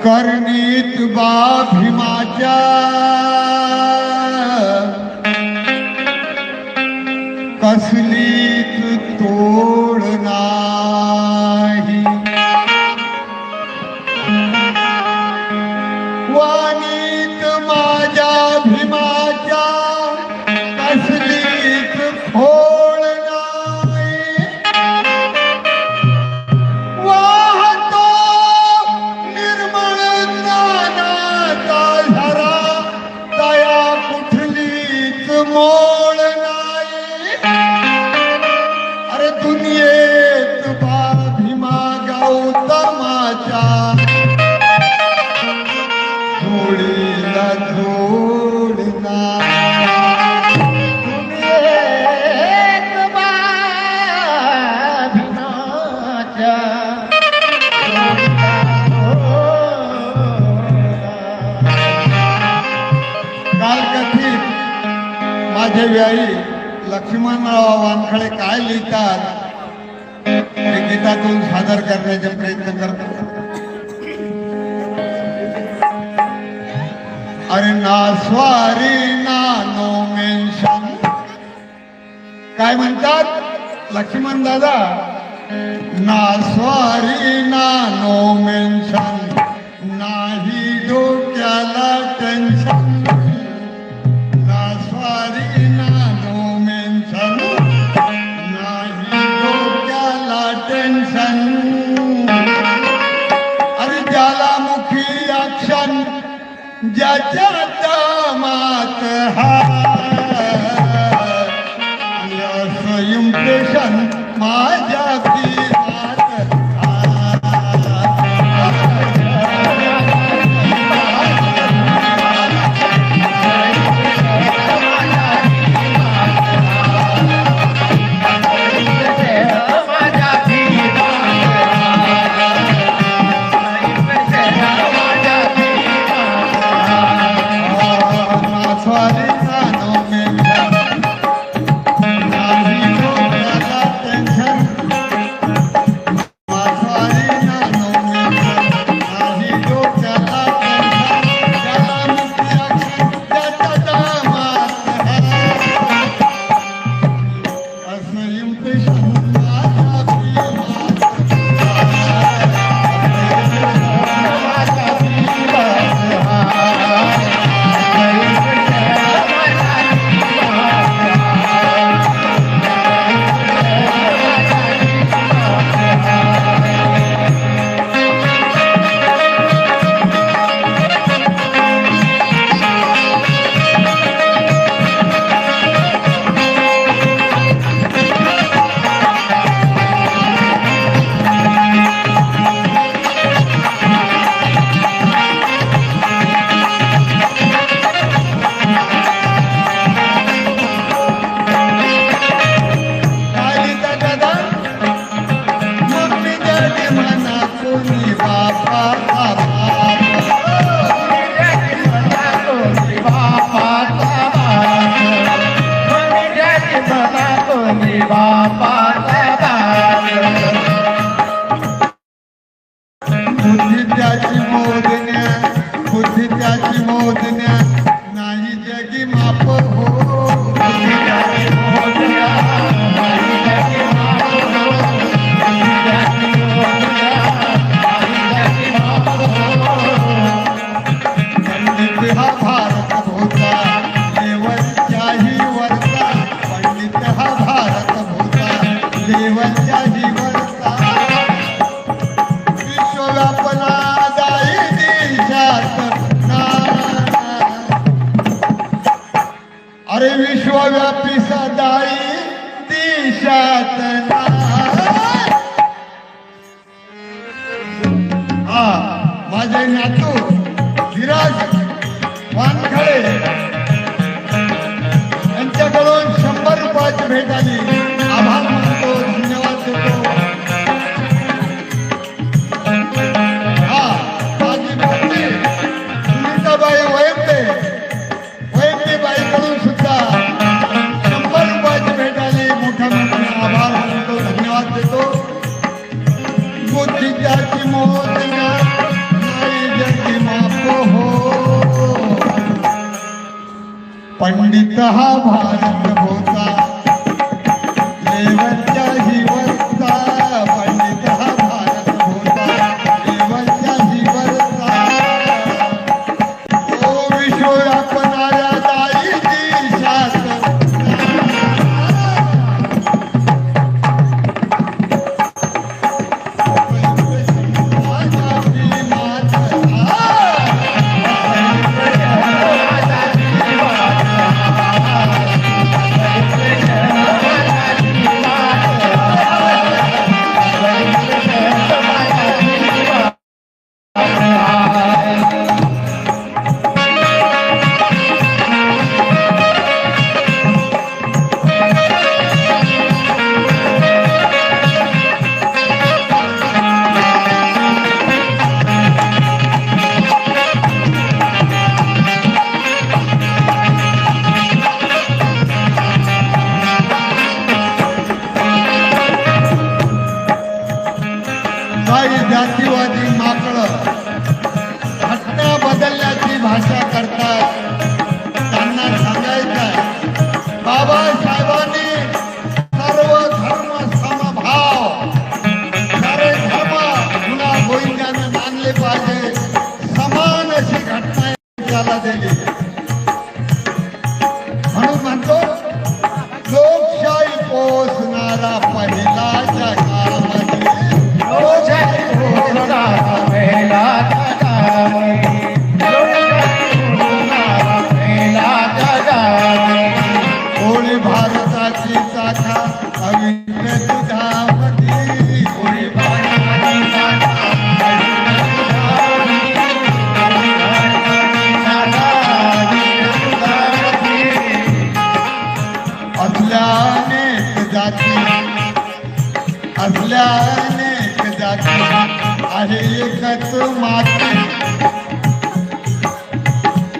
कर्णित बा भीमाच्या कसलीच तोड नाही वाणीत माझ्या भीमाच्या कसलीच खोड नाही वाहतो निर्मळ ज्ञानाचा झरा तया कुठलीच मोड नाही अरे दुनियेत बा भीमा गौतमाच्या जोडीला जोड नाही दुनियेत बा भीमाच्या काल कथित माझे व्यायी लक्ष्मणराव वानखळे काय लिहितात हे गीतातून सादर करण्याचा प्रयत्न करतात. अरे ना स्वारी ना नो मेन्शन काय म्हणतात लक्ष्मण दादा ना स्वारी ना नो मेन्शन नाही डोक्याला टेन्शन ना स्वारी ना नो मेन्शन नाही डोक्याला टेन्शन अरे ज्वालामुखी ॲक्शन ज्याच्या दामात असं इम्प्रेशन माझ्या बुद्धी त्याची मोजण्या नाही जगी माप हो पंडित हा भारत भोचा देवच्याही वरचा पंडित हा भारत भोचा देवच्याही वरचा विश्वव्यापना अरे विश्वव्यापी सदाई दिशात हा माझे नातू विराज वानखळे यांच्याकडून 100 रुपयाची भेट आली. आभार मानतो, धन्यवाद देतो. हा माझी मुलगी सुनीताबाई वयंते बाईकडून सुद्धा 100 रुपयाची भेट आली. मोठ्या मोठ्या आभार मानतो, धन्यवाद देतो. बुद्धी त्याची मोजण्या नाही जग पंडित हा भारत होता देवाच्या जीवनचा पंडित हा भारत होता देवाच्या जीवनचा तो विश्व व्यापणाऱ्या दाई देशात काही जातीवादी माकडं घटना बदलण्याची भाषा करतात त्यांना सांगायचं बाबासाहेबांनी सर्व धर्म समभाव सारे धर्म गुन्हा गोविंदाने मानले पाहिजे समान अशी घटना त्याला दिली म्हणून म्हणतो लोकशाही पोचणारा पहिला जगामध्ये कोणी भारताची शाखा अविन्य दुधावती कोणी भारताची शाखा असल्या अनेक जाती आहे एकच माती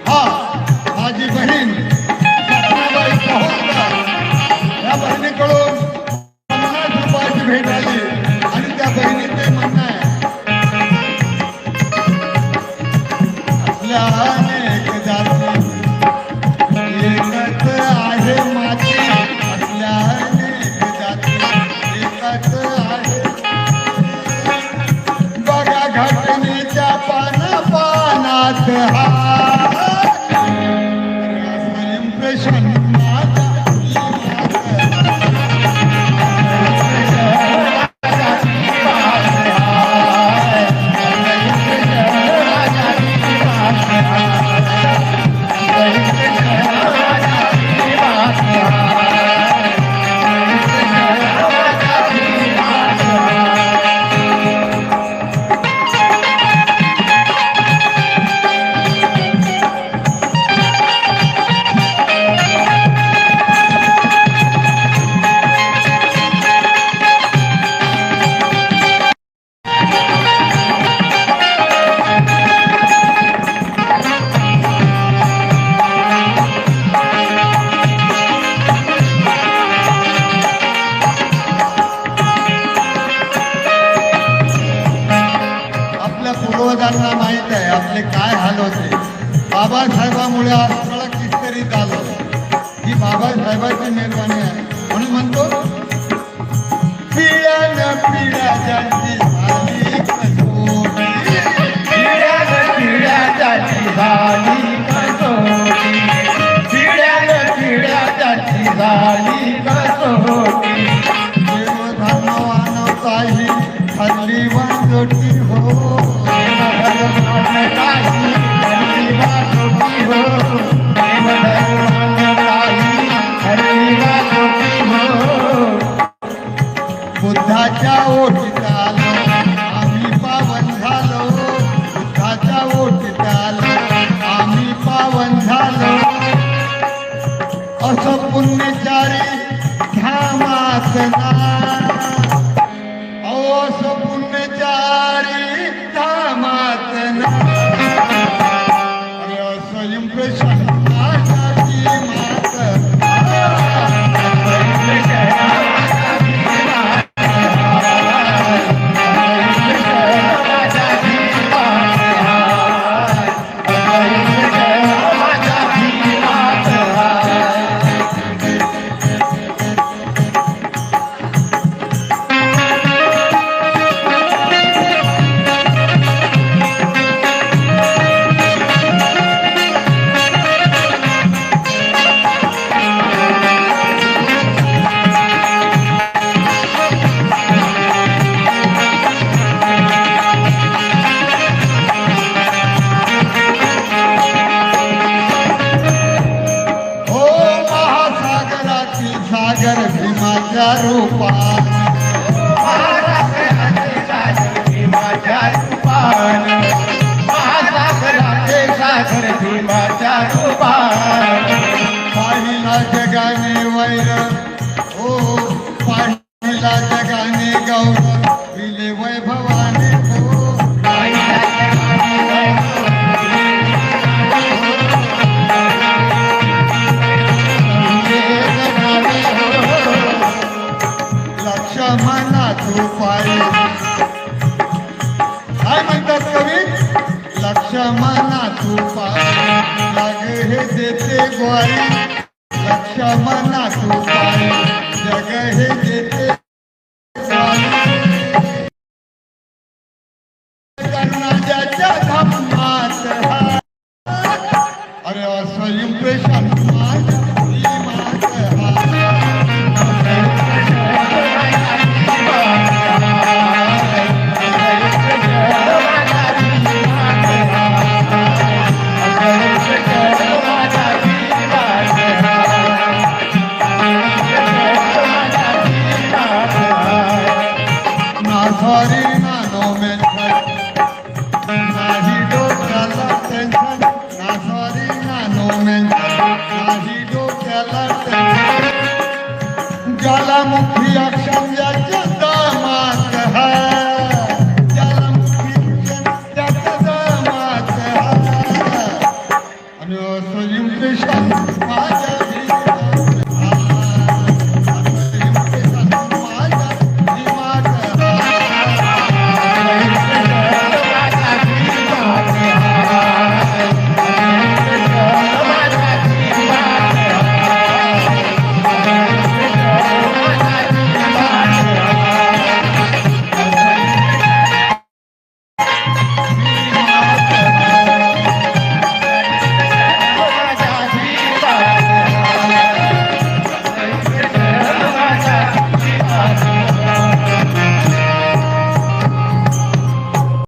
हा माझी बहीण सपनाबाई पहोलकर या बहिणीकडून 50 रुपयाची भेट आली आणि त्या बहिणीचे म्हणणं आहे आपल्या अनेक जाती एकच आहे माती आपल्या अनेक जाती एकच आहे घटनेच्या पानात इम्प्रेशन पूर्वजांना माहित आहे आपले काय हाल होते बाबासाहेबांमुळे आज सगळं कितीतरी झालं ही बाबासाहेबांची मेहरबानी आहे म्हणून म्हणतो पिढ्यान पिढ्या ज्यांची झाली कसोटी पिढ्यान पिढ्या ज्यांची झाली कसोटी पिढ्यान पिढ्या ज्यांची झाली कसोटी देवधर्म मानवताही हल्ली वाजोटी हो बुद्धाच्या ओटीत आलो आम्ही पावन झालो बुद्धाच्या ओटीत आलो आम्ही पावन झालो असं पुण्यचारी धामात असं पुण्यचारी धामात असं इम्प्रेशन लक्ष्मणा तू पाय लाग हे देते ग्वारी लक्ष्मणा तू पाय